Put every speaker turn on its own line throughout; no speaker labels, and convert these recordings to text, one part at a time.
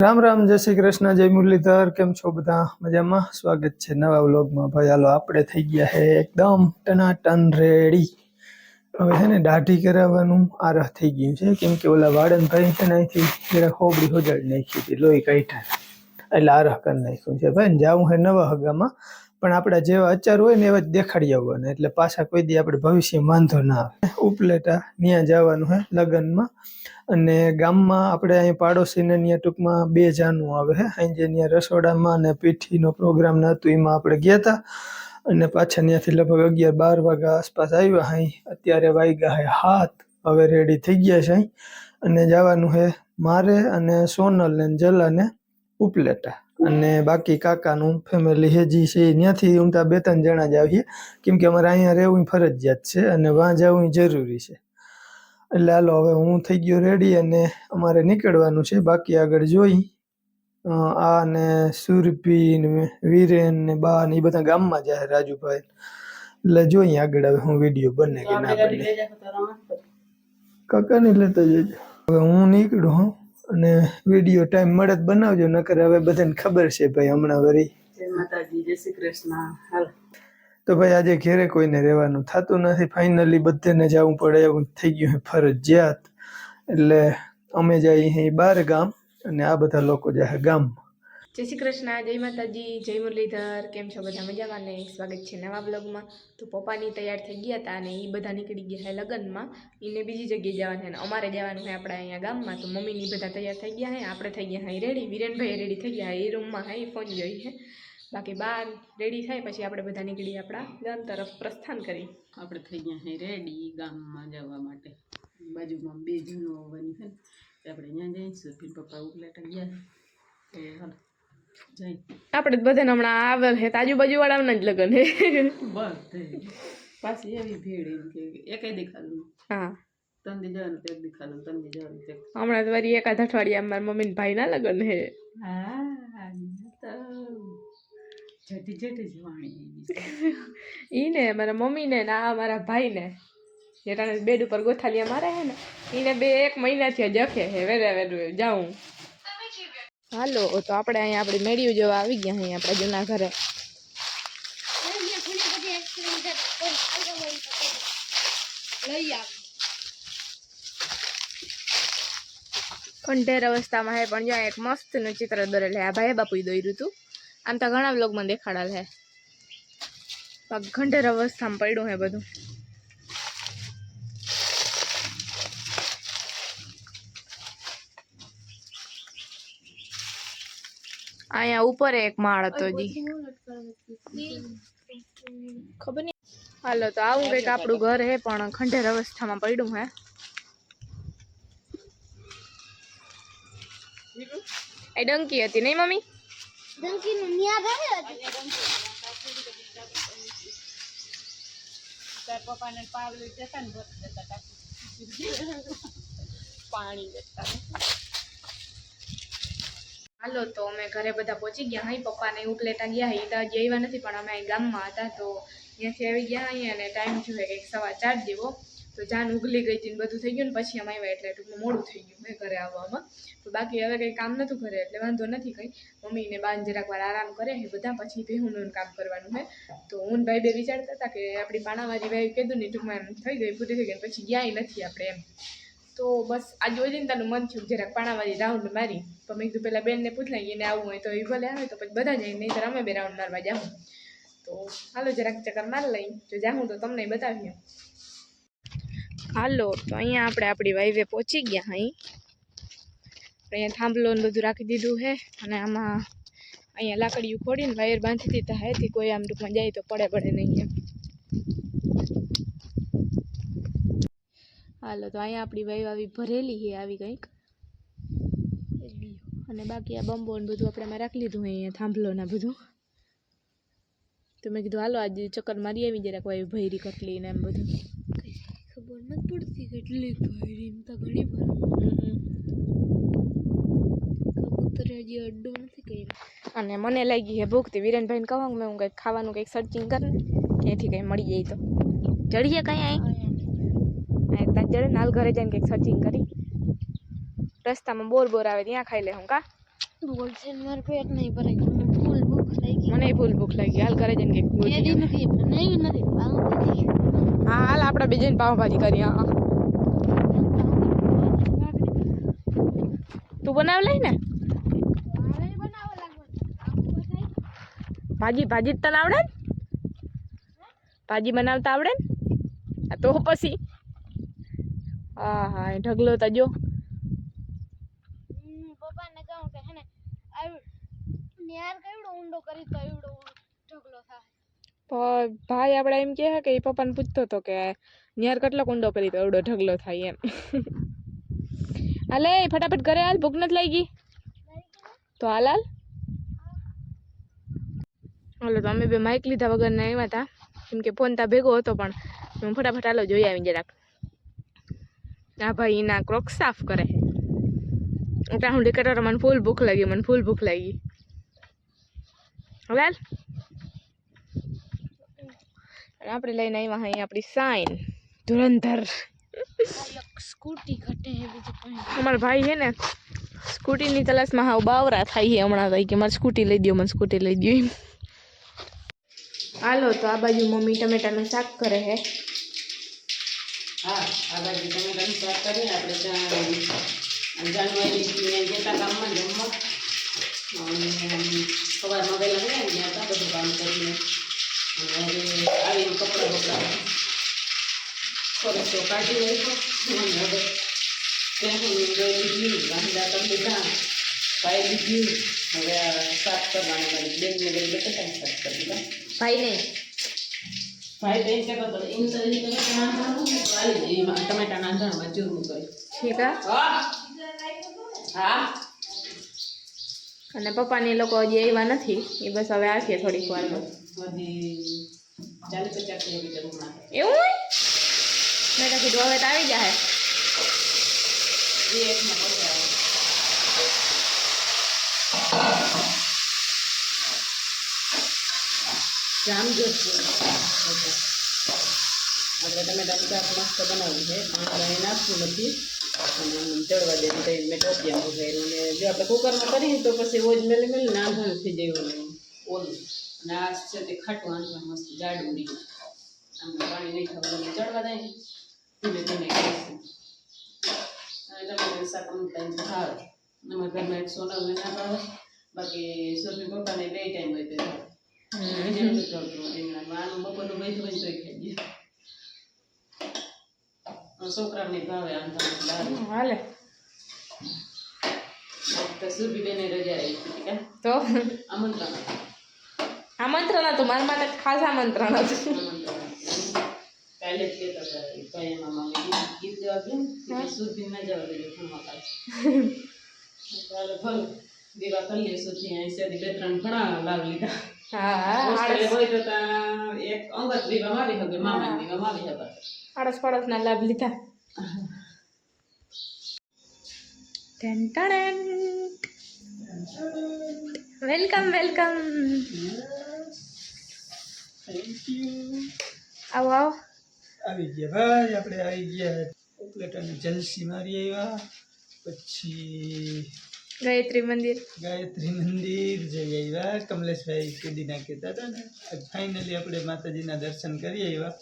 राम राम जय श्री कृष्ण जय मुरलीधर केम छो बधा मजामां स्वागत छे नवा व्लॉगमां। भाई हालो आपणे थई गया है एकदम टनाटन रेडी। हवे है ने दाढ़ी कराववानुं आरह थई गयुं छे केम के ओला वाड़न भाई छे ने અહીંથી જરા खोबड़ी होजाડી नाखी હતી लोही काढ्या એટલે આરહ કરી નાખ્યું છે ભાઈ ને જાવું હે નવા હગામાં પણ આપણા જેવા અચાર હોય ને એવા જ દેખાડી આવવાના એટલે પાછા કોઈ દી આપણે ભવિષ્યમાં વાંધો ના આવે। ઉપલેટા ન્યા જવાનું હે લગનમાં અને ગામમાં આપણે અહીં પાડોશીને ત્યાં ટૂંકમાં 2 જાનું આવે હે સાંજે ત્યાં રસોડામાં અને પીઠીનો પ્રોગ્રામ નહોતું એમાં આપણે ગયા હતા અને પાછા ત્યાંથી લગભગ 11-12 વાગ્યા આસપાસ આવ્યા। અહીં અત્યારે વાગ્યા હે 7 હવે રેડી થઈ ગયા છે અહીં અને જવાનું હે મારે અને સોનલ ને જલાને ઉપલેટા અને બાકી કાકાનું ફેમિલી હેજી છે ત્યાંથી ઊંટા 2-3 જણા જ આવીએ કેમ કે અમારે અહીંયા રહેવું ફરજિયાત છે અને વાં જવું જરૂરી છે। એટલે હાલો હવે હું થઈ ગયો રેડી અને અમારે નીકળવાનું છે। બાકી આગળ જોઈ આ ને સુરભી ને વીરેન ને બા ને એ બધા ગામમાં જાય રાજુભાઈ એટલે જોઈએ આગળ હવે હું વિડીયો બને કે ના બને। કાકાને લેતા જજો। હવે હું નીકળું હું અને વિડીયો ટાઈમ મળે તો બનાવજો નકર હવે બધાને ખબર છે ભાઈ હમણાં વળી
જય માતાજી જય શ્રી કૃષ્ણ હાલ
તો ભાઈ આજે ઘેરે કોઈને રહેવાનું થતું નથી ફાઇનલી બધાને જવું પડે એવું થઈ ગયું છે ફરજિયાત એટલે અમે જઈએ અહીં 12 ગામ અને આ બધા લોકો જાય ગામમાં।
जय श्री कृष्ण जय माताजी जय मुरलीधर केम छो बधा मजामां ने स्वागत छे नवा ब्लॉगमां। तो पप्पानी तैयार थई गया था ने ई बधा निकળી ગયા है लगनमां ઈને બીજી જગ્યાએ જવાનું છે ને અમારે જવાનું છે આપણા અહીંયા ગામમાં। તો મમ્મીની બધા તૈયાર થઈ ગયા છે આપણે થઈ ગયા છે રેડી વિરેનભાઈ રેડી થઈ ગયા એ રૂમમાં છે ફોન જોઈ છે બાકી બાર રેડી થાય પછી આપણે બધા નીકળી આપણા ગામ તરફ પ્રસ્થાન કરી।
આપણે થઈ ગયા છે રેડી ગામમાં જવા માટે બાજુમાં 2 જણો આવવાની છે આપણે ત્યાં જઈશું ફિર પપ્પા ઉપલેટા ગયા તો હાલ જઈ
આપણે બધાને હમણાં આવે છે આજુબાજુ વાળાના જ લગન છે
બસ પાછી એવી ભીડ એમ કે એકે દેખાડું
હા
તંદી જવાનું તે દેખાડું તંદી જવાનું તે
હમણાં તો વળી એકાદ અઠવાડિયા મારા મમ્મી ભાઈના લગન છે।
હા તો જટી જટી જવાણી
ઈને મારા મમ્મીને ને આ મારા ભાઈને જેટાને બેડ ઉપર ગોથાલિયા મારે છે ને ઈને 1 મહિનાથી જખે છે વેરે વેરે જાઉં। હાલો તો આપણે અહીંયા આપણી મેળીઓ જેવા આવી ગયા અહીંયા આપણા જૂના ઘરે ખંડેર અવસ્થામાં હે પણ જ્યાં એક મસ્તનું ચિત્ર દોરેલ છે આ ભાઈ બાપુએ દોર્યું હતું આમ તો ઘણા બ્લોગમાં દેખાડેલ છે ખંડેર અવસ્થામાં પડ્યું છે બધું। અહીંયા ઉપર એક માળ હતો જી ખબર નહીં। હાલો તો આવું કંઈક આપણું ઘર હે પણ ખંડેર અવસ્થામાં પડ્યું હે। એ ડંકી હતી નહીં મમ્મી
ડંકી નું ન્યા ગયો
તાર પપ્પાને પાવલી જતા ને ભર દેતા
પાણી દેતા। હાલો તો અમે ઘરે બધા પહોંચી ગયા અહીં પપ્પાને ઉપલેટા ગયા એ તો હજી આવ્યા નથી પણ અમે અહીં ગામમાં હતા તો ત્યાંથી આવી ગયા અહીંયા અને ટાઈમ થયો કંઈક 4:15 જેવો તો જાન ઉગલી ગઈ હતી ને બધું થઈ ગયું ને પછી અમે આવ્યા એટલે ટૂંકમાં મોડું થઈ ગયું મેં ઘરે આવવામાં। તો બાકી હવે કંઈ કામ નહોતું ઘરે એટલે વાંધો નથી કંઈ મમ્મીને બાન જરાક વાર આરામ કરે છે બધા પછી ભેહુંનું કામ કરવાનું છે। તો હું ભાઈ બે વિચારતા હતા કે આપણી પાણાવાળી ભાઈ કીધું ને ટૂંકમાં એમ થઈ ગઈ પૂરી થઈ ગઈ પછી ગયા નથી આપણે એમ તો બસ આજે ઓજિંતાનું મન થયું જરાક પાણાવાળી રાઉન્ડ મારી તો મેં કીધું પહેલાં બેનને પૂછ લઈએ એને આવવું હોય તો એ ભલે આવે તો પછી બધા જાય નહીં તો અમે 2 રાઉન્ડ મારવા જાઉં તો હાલો જરાક ચક્કર મારી લઈ જો જાઉં તો તમને બતાવીએ। હાલો તો અહીંયા આપણે આપણી વાઈવે પહોંચી ગયા અહીં અહીંયા થાંભલો ને બધું રાખી દીધું છે અને આમાં અહીંયા લાકડીયું ખોડીને વાયર બાંધી દીધા હેથી કોઈ આમ ટૂંકમાં જાય તો પડે નહીં એમ। હાલો તો અહીંયા આપણી વાઈવ આવી ભરેલી છે આવી કંઈક અને બાકી આ બંબો ને બધું આપણે એમાં રાખી લીધું અહીંયા થાંભલો ને બધું તો મેં કીધું હાલો આજે ચક્કર મારી આવી જરાક વાઈવ ભરી કટલી ને એમ બધું
ખબર નથી પડતી કેટલી ભરી તો ઘણી ભર કબૂતર હજી અડ્ડો નથી કર્યો
અને મને લાગી છે ભૂખ થી વિરેનભાઈને કહું મેં હું કંઈક ખાવાનું કંઈક સર્ચિંગ કર ને ક્યાંથી કંઈ મળી જાય તો જડીએ કંઈ અહીં ત્યાં જડે નાલ ઘરે જઈને કંઈક સર્ચિંગ કરી રસ્તામાં બોર આવે ત્યાં ખાઈ લે હું કા
બોલશે ને મારું પેટ નહીં ભરાય મને ફૂલ ભૂખ લાગી
મને ફૂલ ભૂખ લાગી હાલ કરે જઈને કંઈક
એ દી નથી બનાવી નથી પાઉંભાજી
હા હાલ આપણે બે જઈને પાવભાજી કરીએ હા તું બનાવ લઈ ને ભાજી ભાજી જ તને આવડે ને ભાજી બનાવતા આવડે ને આ તો પછી હા હા એ ઢગલો તા જો
પપ્પાને કહું કે હે ને ન્યાર કેવડો ઊંડો કરી તો એવડો ઢગલો થાય
ભાઈ આપણે એમ કહે કે એ પપ્પાને પૂછતો હતો કે ન્યાર કેટલો ઊંડો કરી તો એવડો ઢગલો થાય એમ હાલે ફટાફટ ઘરે હાલ ભૂખ નથી લાગી તો હાલ હાલ હાલો તો અમે બે માઇક લીધા વગરના આવ્યા હતા કેમ કે ફોન તા ભેગો હતો પણ હું ફટાફટ હાલો જોઈ આવી જરાક આ ભાઈ એના ક્રોક સાફ કરે ત્યાં હું ડિકેટર મને ફૂલ ભૂખ લાગી હવે આપણે લઈને આવ્યા અહીં આપણી સાઈન ધુરંધર
સ્કૂટી ઘટે હે બીજું કઈ
અમારા ભાઈ છે ને સ્કૂટીની તલાશમાં હાવ બાવરા થાય છે હમણાં તો કે મારે સ્કૂટી લઈ દો એમ હાલો તો આ બાજુ મમ્મી ટમેટાનું શાક કરે છે
હા આ બાજુ ટમેટાનું શાક કરીને આપણે જાન્યુઆરી જતા ગામમાં જમવા અને સવારમાં વહેલા ગયા ને ત્યાં હતા બધું કામ કરીને અને હવે આવીને કપડાં બપડા થોડોક કાઢી નાખ્યો અને હવે ત્યાં હું જોઈ લીધું વાંધા કરી લીધા પાઈ લીધું હવે આ શાક કરવાનું મારી બેનને ગઈ બટાકાનું શાક કરી દીધા
ભાઈ નહીં
ભાઈ બેન કે તો એમ તો એ ટમેટા નાંધવાનું આવી જાય એમાં ટમેટા નાંધણમાં ચૂરમું કરી
ઠીક
હા હા
અને પપ્પાની લોકો હજી આવ્યા નથી એ બસ હવે આવશે થોડીક વારમાં
હજી 40-50 કિલોમીટર હમણાં
એવું હોય મેં તો કીધું હવે તો આવી જાય
એકમાં પહોંચાડે જામજોત આપણે ટમેટાનું શાક મસ્ત બનાવ્યું છે પાણી નાખવું નથી અને ચડવા દે તો મેં ટોપિયા વગાડ્યું અને જો આપણે કુકરમાં કરીએ તો પછી ઓજ મેલે નાંધણ થઈ જાય ઓલું અને આ છે તે ખાટું આંધણ મસ્ત જાડું રહી આમ પાણી નહીં થવાનું ચડવા દે ધીમે ધીમે કરીશું અને ટમેટાનું શાક અમુક ટાઈમ તો ભાવે અમારા ઘરમાં એક સોનલ ને ના ભાવે બાકી સોની પપ્પાને 2 ટાઈમ હોય તો આનું બપોરનું બેઠું હોય તો ખાઈ છોકરાને ભાવે આમ
હાલે
તો સુરભી બેને રજા આવી હતી કા
તો
આમંત્રણ
હતું મારા માટે ખાસ આમંત્રણ હતું
કાલે જ કહેતા હતા તો એમાં મમ્મી ગીત જવા ગયું સુરભી ના જવા દેજો ભણવા પાછું ચાલો ભલે દીવા કરી લઈએ સુરભી અહીં સુધી 2-3 ઘણા લાવ લીધા હોય તો એક અંગત દીવા મારી હવે મામા દીવા મારી હતા
આડોશ પડોશના લાભ લીધા વેલકમ આવો આવો
આવી ગયા ભાઈ આપણે આવી ગયા ઉપલેટાની જલસી મારી આવ્યા પછી
ગાયત્રી મંદિર
જઈ આવ્યા કમલેશભાઈ કેદીના કહેતા હતા ને ફાઇનલી આપણે માતાજીના દર્શન કરી આવ્યા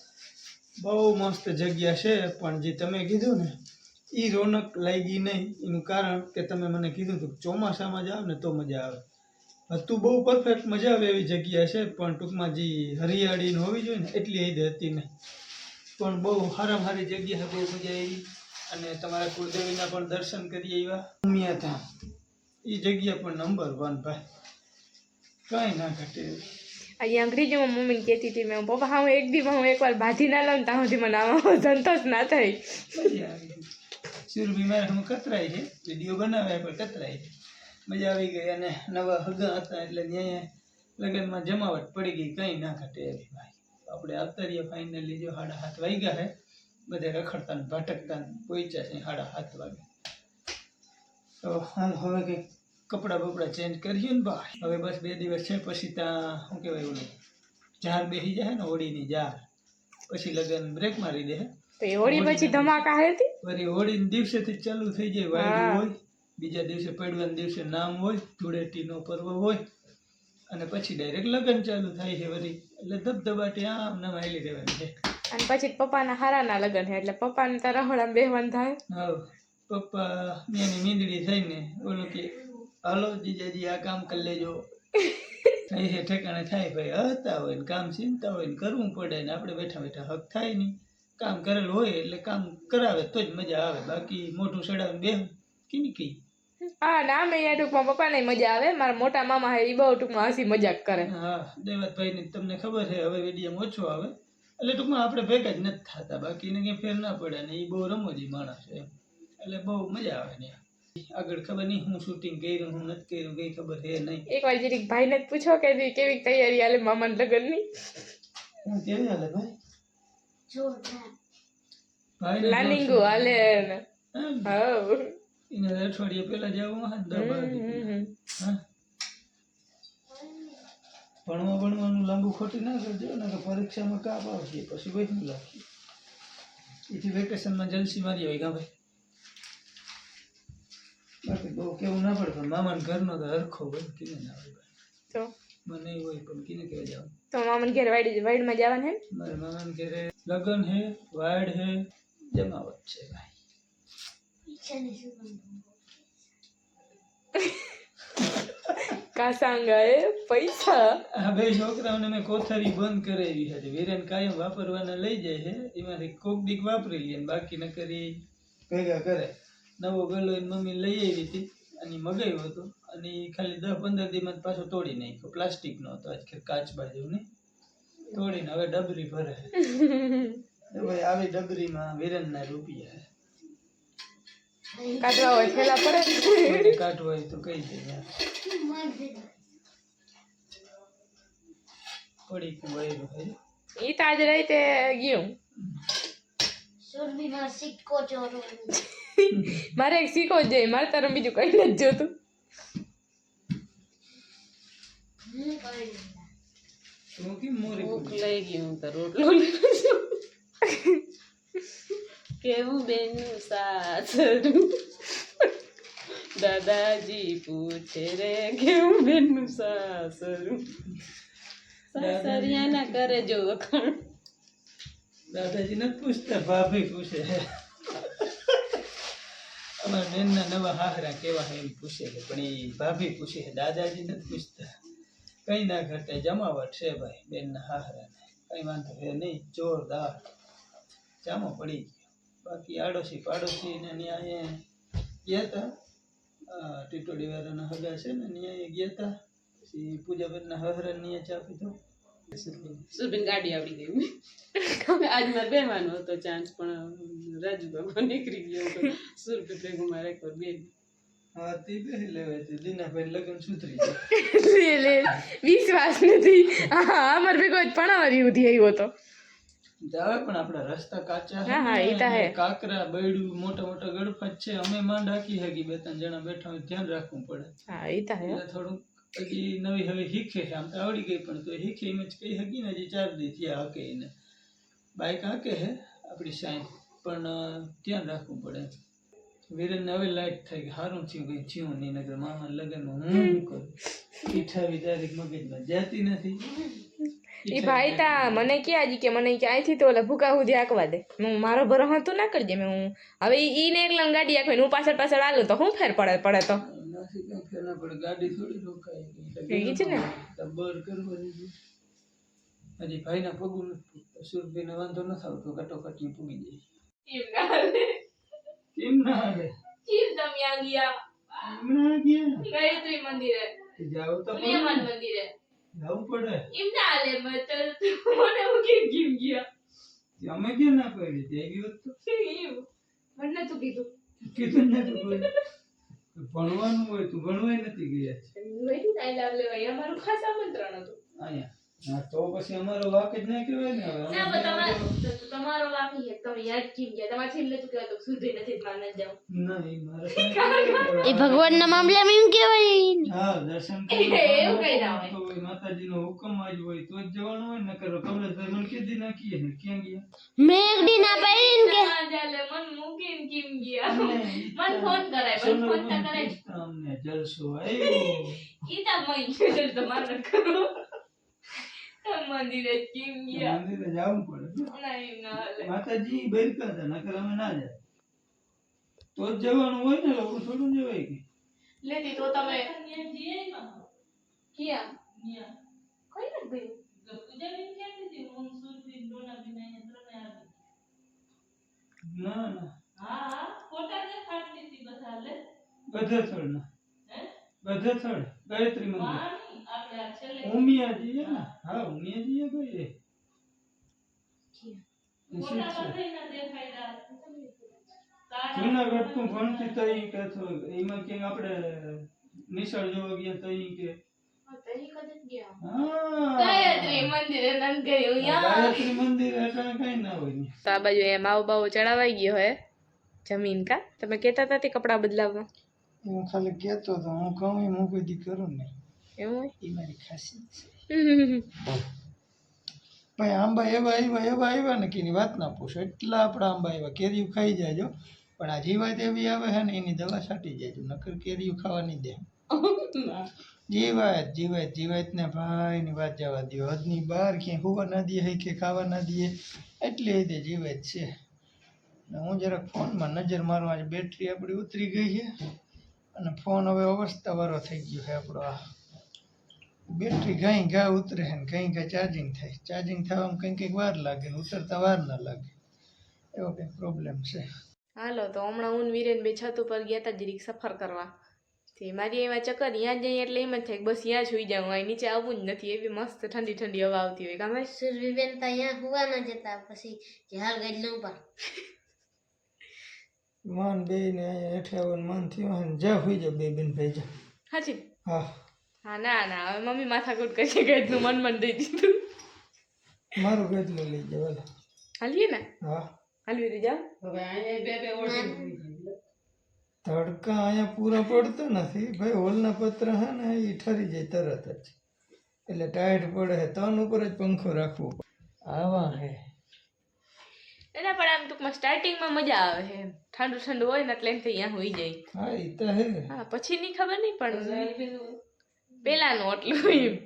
બહુ મસ્ત જગ્યા છે પણ જે તમે કીધું ને એ રોનક લાગી નહીં એનું કારણ કે તમે મને કીધું હતું ચોમાસામાં જાઓ ને તો મજા આવે હતું બહુ પરફેક્ટ મજા આવે એવી જગ્યા છે પણ ટૂંકમાં જે હરિયાળીને હોવી જોઈએ ને એટલી હદ હતી નહીં પણ બહુ સારામાં સારી જગ્યા બહુ મજા આવી અને તમારા કુળદેવીના પણ દર્શન કરી આવ્યા ઉમિયા ધામ એ જગ્યા પણ નંબર 1 ભાઈ કાંઈ ના ઘટે
અહીંયા અંગ્રેજીમાં મમ્મીને કહેતી હતી મેં પપ્પા હા હું એક દીમાં હું એકવાર બાંધી ના લઉં ત્યાં સુધી મને આમાં સંતોષ ના થાય
મજા આવી સુરભી મારે હું કતરાય છે વિડીયો બનાવ્યા પણ કતરાય છે મજા આવી ગઈ અને નવા હગા હતા એટલે ન્યાય લગ્નમાં જમાવટ પડી ગઈ કંઈ ના ઘટે એવી ભાઈ આપણે આવતા રહીએ ફાઇનલી જો 7:30 વાગ્યા છે બધે રખડતા ને ભટકતા પહોંચ્યા છે 7:30 વાગે તો હું હવે કંઈક કપડાં બપડા ચેન્જ કરીએ ને ભાઈ હવે બસ 2 દિવસ છે પછી ત્યાં શું કહેવાય ઓલું જાર બેસી જાય ને હોળીની જાર પછી લગન બ્રેક મારી દે
તો એ હોળી પછી ધમાકા હતી
વળી હોળીના દિવસેથી ચાલુ થઈ જાય વાયરું હોય બીજા દિવસે પડવાના દિવસે નામ હોય, ધૂળેટીનો પર્વ હોય, અને પછી ડાયરેક્ટ લગ્ન ચાલુ થાય છે વળી. એટલે ધબધબાટી આમ નામ હાલી રહેવાની છે.
અને પછી પપ્પાના હારાના લગ્ન છે એટલે પપ્પાને તો રહોડા બેહવાનું થાય.
હા, પપ્પા એની મીંદડી થઈને ઓલું કે હાલો જીજાજી આ કામ કરી લેજો. થઈ છે ઠેકાણે થાય ભાઈ, હતા હોય ને કામ ચિંતા હોય ને કરવું પડે ને આપણે બેઠા બેઠા હક થાય નહીં. કામ કરેલું હોય એટલે કામ કરાવે તો જ મજા આવે, બાકી મોઢું ચડાવીને બેહ કીની કઈ.
હા ના મેં અહીંયા ટૂંકમાં પપ્પાને મજા આવે. મારા મોટા મામા હે એ બહુ ટૂંકમાં હસી મજાક કરે.
હા, દેવતભાઈને તમને ખબર છે હવે વિડીયો ઓછો આવે એટલે ટૂંકમાં આપણે ભેગા જ નથી થતા, બાકી એને કંઈ ફેર ના પડે ને એ બહુ રમોજી માણસ છે એમ. એટલે બહુ મજા આવે ને આગળ ખબર નહીં હું શૂટિંગ કર્યું હું નથી કર્યું કઈ ખબર છે નહીં.
એકવાર જરીક ભાઈને જ પૂછો કે કેવી તૈયારી હાલે મામાના લગ્નની.
હું કેવી હાલે ભાઈ?
જોરદાર.
ભાઈ
લાનિંગુ હાલે ને. હાવ.
એને અઠવાડિયે પહેલા જવું હા 10-12 હા. ભણવાનું લાંબુ ખોટી ના કરજો ને કે પરીક્ષામાં કાપ આવશે પછી વહેલું લાગશે. એથી વેકેશનમાં જલસી મારી આવી ગા ભાઈ. બાકી બહુ કેવું ના પડે પણ મામાના ઘરનો તો હરખો હોય કીને ના આવે ભાઈ.
તો
મને એવું હોય પણ કીને કહેવા જાવ.
તો મામાને ઘેર વાડીમાં જવાનું હે.
મારા મામાના ઘરે લગન હે, વાડ હે, જમાવટ છે ભાઈ.
ઈચ્છાની સુગંધ.
કાસાંગા એ પૈસા.
આ બે છોકરાઓને મેં કોથળી બંધ કરાવી હતી. વીરેન કાયમ વાપરવાના લઈ જાય છે, એમાંથી કોક દીક વાપરી લે ને બાકી ન કરી ભેગા કરે. નવો ગલો એની મમ્મી લઈ આવી હતી અને મગાવ્યો હતો અને ઈ ખાલી 10-15 દીમાં પાછો તોડી નાખ્યો. પ્લાસ્ટિકનો હતો આજ કાચ બાજુની તોડીને હવે ડબરી ભરે. ભાઈ આવી ડબરીમાં વીરેનના રૂપિયા
કાઢવા હોય થેલા પડે.
કોઈને કાઢવા હોય તો કઈ દે પડી કુવાયેલું હોય.
ઈ તો આજ રાતે ગયું.
સુરભીમાં સિક્કો ચોરો.
મારે એક શીખો જ જાય, મારે તારું બીજું કઈ નથી જોતું.
તો કેમ મોરી
ભૂખ લઈ ગઈ હું તો રોટલો લઈ છું. કેવું બેનું સાસરું દાદાજી પૂછે રે કેવું બેનું સાસરું સાસરિયાના કરે જો વખાણ.
દાદાજી નથી પૂછતા, ભાભી પૂછે. અમારા બેનના નવા હાહરા કેવા એમ પૂછે છે પણ એ ભાભી પૂછે છે, દાદાજી નથી પૂછતા. કઈ ના ઘટે જમાવટ છે ભાઈ બેનના હાહરાને, કઈ વાંધો છે નહીં. જોરદાર જામો પડી ગયો. બાકી આડોશી પાડોશીને ત્યાં ગયા હતા, ટીટોડી વાળાના હગા છે ને ત્યાં ગયા હતા. પછી પૂજાબેનના હાહરાને ત્યાં ચા પીધો.
સુરભીન ગાડી આવડી ગઈ. આજ મારે બેવાનો હતો ચાન્સ પણ રાજુ બાબા નીકળી ગયો હતો. સુરભી ભેગું મારે એક વાર બેન.
હા તે બેહી લેવાય છે. દીનાભાઈ લગ્ન સુધરી જાય.
વિશ્વાસ નથી. હા અમારે ભેગો જ ભણાવરી ઉધી આવ્યો હતો.
જાવે પણ આપણા રસ્તા કાચા છે
હા, હા, ઈ તો હે.
ને, કાકરા બૈડું મોટા મોટા ગળફા જ છે. અમે માંડ હાકી હગી 2-3 જણા બેઠા હોય ધ્યાન રાખવું પડે.
હા ઈ તો હે.
એટલે થોડુંક હજી નવી હવે શીખે છે. આમ તો આવડી ગઈ પણ તો શીખે એમ જ કઈ હકી ને હજી 4 દી થયા હકે એને. બાઇક હાકે છે આપણી સાઈડ પણ ધ્યાન રાખવું પડે. વીરેનને હવે લાઈટ થાય કે સારું થયું કંઈ થયું નહીં, નકર મામા લગ્નમાં હું શું કરું. 28 તારીખ મગજમાં જાતી નથી.
ઈ ભાઈ તા મને ક્યાં હજી કે મને કે અહીંથી તો ઓલા ભૂકા સુધી આંકવા દે. હું મારો ભરોસો તો ના કરજે. મેં હું હવે ઈને એકલા ગાડી આંકવે હું પાછળ પાછળ આલું તો શું ફેર પડે તો.
નથી કંઈ ફેર ના પડે. ગાડી થોડી રોકાય
ઈ જ ને.
બર કરવાની છે. હજી ભાઈના પગું નથી પૂગતા. સુરભીને વાંધો નથી આવતો, કટોકટી પૂગી જાય. કેમ ના હાલે?
કેમ તમે આ ગયા?
હમણાં ગયા
ગાયત્રી મંદિરે,
જાવ તો
પ્રિયમાન મંદિરે.
જવું પડે.
એમ ના હાલે મને હું કેમ ગયા?
અમે ક્યાં ના પાડી તે ગયો તો
મને નતું કીધું.
કીધું નથી કોઈ. ભણવાનું હોય તું ભણવાય નથી ગયા છે.
વહીથી તાઈ લાવ લેવાય અમારું ખાસ આમંત્રણ હતું.
અહીંયા હા તો પછી અમારો વાક જ નહીં કહેવાય ને હવે
ના પણ તમારો વાકી છે તમે યાદ કેમ ગયા તમારે છેલ્લે તો કહેવાય તો સુધરી નથી માને જાવ
નહીં મારે
એ ભગવાનના મામલામાં એમ કહેવાય.
હા દર્શન
એવું કઈ ના હોય.
તો માતાજીનો હુકમ જ હોય તો જ જવાનું હોય ને કરો કમલેશભાઈ મને કીધી નાખીએ ને ક્યાં ગયા
મેં એક દી ના પાડી ને કે
ના ચાલે મન મૂકીને કેમ ગયા મન ફોન કરાય પણ ફોન તા કરાય
અમને જલસો આવ્યો
ઈ તા મઈ ગયો તમારે કરો મંદિરે કેમ ગયા
મંદિરે જવું પડે
નહીં ના હાલે.
માતાજી બેર કરતા નકર અમે ના જાય તો જ જવાનું હોય ને લોકો થોડું જવાય કે
લેતી તો તમે ક્યાં કઈ નથી
ના ના બધેથળ ના બધેથળ ગાયત્રી મંદિર ઉમિયાજી હે ને હા ઉમિયાજી હે કઈ રે જુનાગઢ તું ભણતી તઈ કે એમાં ક્યાંક આપણે નિશાળ જોવા ગયા તઈ કે
ગાયત્રી મંદિરે નંદ ગયું
ગાયત્રી મંદિર એટલે કઈ ના હોય ને
તો આ બાજુ એ માવો બાવો ચડાવાઈ ગયો હે જમીન કા તમે કહેતા હતા તે કપડા બદલાવવા
હું ખાલી કહેતો તો હું કહું એમ હું કોઈ દી કરું નહીં
એવું હોય
એ મારી ખાસિયત છે ભાઈ આંબા એવા આવ્યા ને કે એની વાત ના પૂછો એટલા આપણા આંબા આવ્યા કેરીયું ખાઈ જાજો પણ આ જીવાત એવી આવે છે ને એની દવા છાંટી જાજો નકર કેરીયું ખાવા નહીં દે જીવાત ને ભાઈ ની વાત જવા દો હદની બહાર ક્યાંય હોવા ના દે કે ખાવા ના દે એટલી રીતે જીવાત છે ને હું જરાક ફોનમાં નજર મારવા આજે બેટરી આપણી ઉતરી ગઈ છે અને ફોન હવે અવસ્થા વાળો થઈ ગયો છે આપણો આ બેટરી ઘાઈ ઘા ઉતરે ને ઘાઈ ઘા ચાર્જિંગ થાય ચાર્જિંગ થવામાં કંઈક વાર લાગે ને ઉતરતા વાર ના લાગે એવો કંઈક પ્રોબ્લેમ છે
હાલો તો હમણાં હું ને વીરેન બે છત ઉપર ગયા હતા જરીક સફર કરવા તે મારી એમાં ચક્કર ત્યાં જઈએ એટલે એમ જ થાય કે બસ ત્યાં જ સુઈ જાઉં અહીં નીચે આવવું જ નથી એવી મસ્ત ઠંડી ઠંડી હવા આવતી હોય કામે
સુરભીબેન તો અહીંયા હુવા ના જતા પછી ઝાલ ગયેલું પર
માન બે ને હેઠે આવવાનું મન થયું ને જા હોઈ જાવ બે બેન ભાઈ જા
હાજી
હા
હા ના ના હવે મમ્મી માથાકૂટ કરી ગઈ મન દઈ દીધું
મારું ગેટલું લઈ જાવ હાલો.
હાલીએ ને
હા
હાલવી દઈ જાઓ
તડકા અહીંયા પૂરા પડતા નથી ભાઈ હોલના પત્ર હે ને એ ઠરી જાય તરત જ એટલે ટાઈટ પડે છે તન ઉપર જ પંખો રાખવો પડે આવા હે
એના પણ આમ ટૂંકમાં સ્ટાર્ટિંગમાં મજા આવે છે ઠંડુ ઠંડુ હોય ને એટલે એમ થઈ અહીંયા હોઈ જાય
હા એ તો હે
હા પછી ની ખબર નહીં પણ પેલાનું આટલું એમ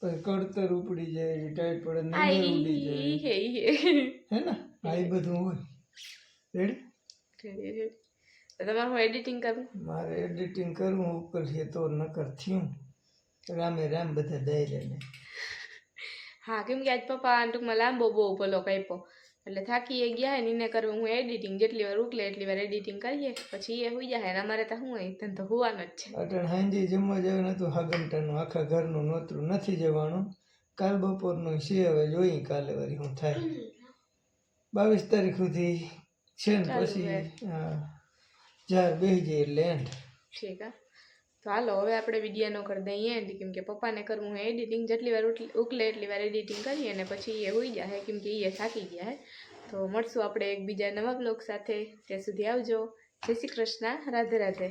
પછી કડતર ઉપડી જાય ટાઈટ પડે
આ
નંબર ઉડી જાય
ઈ હે
હે ને આ એ બધું હોય રેડી
તમારે હું એડિટિંગ કરું
મારે એડિટિંગ કરવું ઉપર છે તો નકર થયું રામે રામ બધા દઈ ને
હા કેમ કે આજ પપ્પા ટૂંકમાં લાંબો બહુ ભલો કાપ્યો એટલે થાકી ગયા હે ને એને કરવું હું એડિટિંગ જેટલી વાર ઉકલે એટલી વાર એડિટિંગ કરીએ પછી એ હોઈ જાય ને અમારે તો શું હોય તને તો હોવાનું જ છે
અટણ હાંજી જમવા જવાનું હતું હાગમટાનું આખા ઘરનું નોતરું નથી જવાનું કાલ બપોરનું છે હવે જોઈએ કાલે વળી હું થાય 22 તારીખ સુધી છે ને પછી જાર બેસી જાય એટલે એન્ડ
ઠીક હા તો હાલો હવે આપણે વિડીયોનો કરી દઈએ એન્ડ કેમ કે પપ્પાને કરવું હોય એડિટિંગ જેટલી વાર ઉકલે એટલી વાર એડિટિંગ કરીએ ને પછી એ હોઈ જાય કેમ કે એ થાકી ગયા હે તો મળશું આપણે એક બીજા નવા બ્લોગ સાથે ત્યાં સુધી આવજો જય શ્રી કૃષ્ણ રાધે રાધે